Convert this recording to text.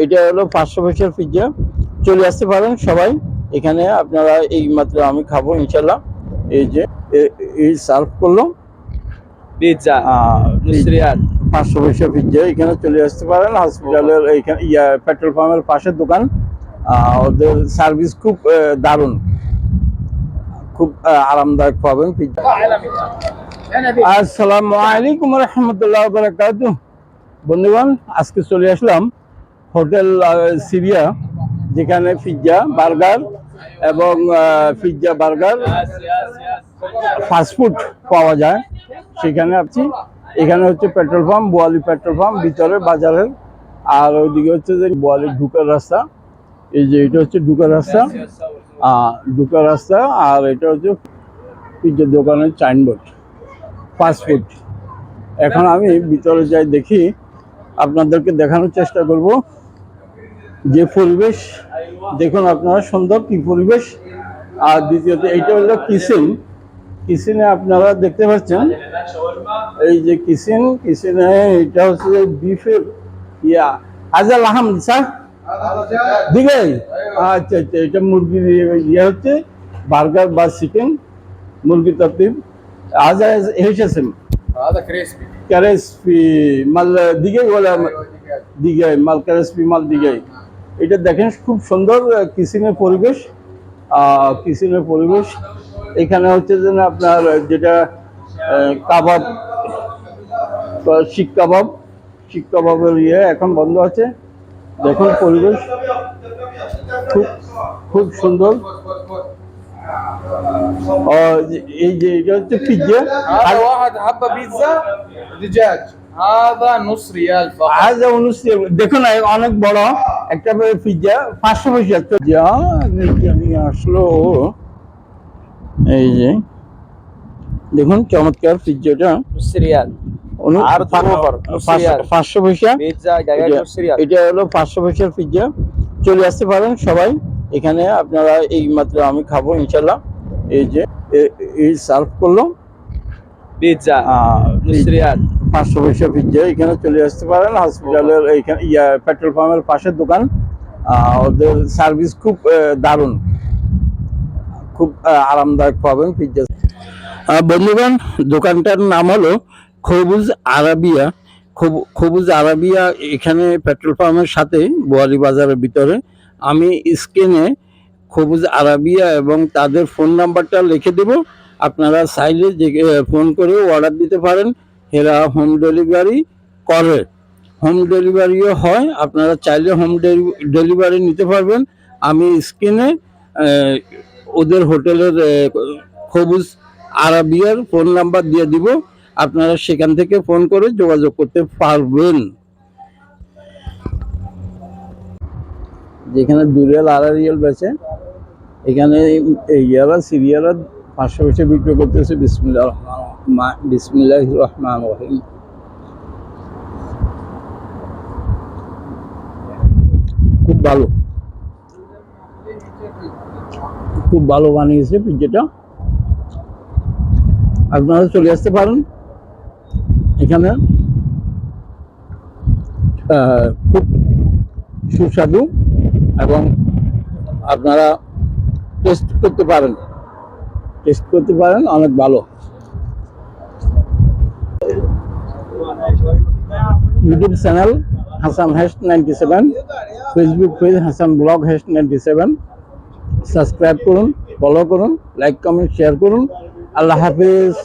এটা হলো 500 পয়সার পিজ্জা। চলে আসতে পারেন সবাই এখানে। আপনারা এই মাত্র আমি খাবো ইনশাল্লাহ। এই যে এই সার্ভ করলাম পিৎজা নুসরিয়াত 500 পয়সা পিজ্জা। এখানে চলে আসতে পারেন হসপিটালের এইখানে পেট্রোল পাম্পের পাশের দোকান। ওদের সার্ভিস খুব দারুণ, খুব আরামদায়ক পাবেন পিজ্জা। আসসালামু আলাইকুম রহমতুল্লাহ বারাকাতুহু। বন্ধুগণ, আজকে চলে আসলাম হোটেল সিরিয়া, যেখানে পিজ্জা বার্গার এবং পিজ্জা বার্গার ফাস্টফুড পাওয়া যায়। সেখানে আছি। এখানে হচ্ছে পেট্রোল পাম্প, বোয়ালি পেট্রোল পাম্প ভিতরে বাজারের। আর ওইদিকে হচ্ছে যে বোয়ালি ঢুকার রাস্তা। এই যে এটা হচ্ছে ঢুকার রাস্তা, ঢুকার রাস্তা। আর এটা হচ্ছে পিজ্জার দোকানের সাইনবোর্ড, ফাস্টফুড। এখন আমি ভিতরে যাই, দেখি, আপনাদেরকে দেখানোর চেষ্টা করব যে পরিবেশ। দেখুন আপনারা, সুন্দর কি পরিবেশ। আর দ্বিতীয়ত এইটা হলো কিচেন। কিচেনে আপনারা দেখতে পাচ্ছেন, এই যে কিচেনে এটা হচ্ছে বিফের আজাল আহম স্যার দিকে। আচ্ছা আচ্ছা, এটা মুরগির হচ্ছে বার্গার বা চিকেন, মুরগি তরতিব। আজ এসেছেন هذا كريسبي ক্যারেসপি মাল দিকে বলে, দিকে মাল ক্যারেসপি মাল দিকে। এটা দেখেন খুব সুন্দর কিচেনের পরিবেশ। কিচেনের পরিবেশ এখানে হচ্ছে যে আপনার যেটা কাবাব, শিক কাবাবের এখন বন্ধ আছে। দেখুন পরিবেশ খুব খুব সুন্দর। এই যে এটা হচ্ছে পিজ্জা। هذا واحد حبة بيتزا دجاج هذا نص ريال فقط দেখুন অনেক বড় একটা পিজ্জা 500 পয়সা নিয়ে আসলো। এই যে দেখুন চমৎকার পিজ্জাটা نص ريال আর 500 পয়সা بيتزا دجاج نص ريال। এটা হলো 500 পয়সার পিজ্জা। চলে আসতে পারেন সবাই এখানে। আপনারা এই মাত্র আমি খাবো ইনশাল্লাহ। এই যে এই সার্ভ করলাম بيتزا نص ريال 500 পয়সা পিজ্জা। এখানে চলে আসতে পারেন হসপিটালের এইখানে পেট্রোল পাম্পের পাশের দোকান। ওদের সার্ভিস খুব দারুণ, খুব আরামদায়ক পাবেন পিজ্জা। বন্ধুগণ, দোকানটার নাম হলো খবুজ আরাবিয়া। খবুজ আরাবিয়া এখানে পেট্রোল পাম্পের সাথে বোয়ালি বাজারের ভিতরে। আমি স্ক্রিনে খবুজ আরাবিয়া এবং তাদের ফোন নাম্বারটা লিখে দেব। আপনারা চাইলে যে ফোন করে অর্ডার দিতে পারেন। এরা হোম ডেলিভারি করে, হোম ডেলিভারিও হয়। আপনারা চাইলে হোম ডেলিভারি নিতে পারবেন। আমি স্ক্রিনে ওদের হোটেলের খবুজ আরাবিয়ার ফোন নাম্বার দিয়ে দিব। আপনারা সেখান থেকে ফোন করে যোগাযোগ করতে পারবেন। যেখানে 2 রিয়াল 2.5 রিয়াল বেচে, এখানে ইয়ারা সিরিয়ারা 500 পয়সা বিক্রি করতেছে। বিসমিল্লাহির রহমানির রহিম। খুব ভালো, খুব ভালো বানিয়েছে পিজ্জাটা। আপনারা চলে আসতে পারেন এখানে। খুব সুস্বাদু এবং আপনারা টেস্ট করতে পারেন, অনেক ভালো। YouTube channel Hasan heist 97, Facebook page Hasan blog heist 97। Subscribe করুন, ফলো করুন, লাইক কমেন্ট শেয়ার করুন। আল্লাহ হাফিজ।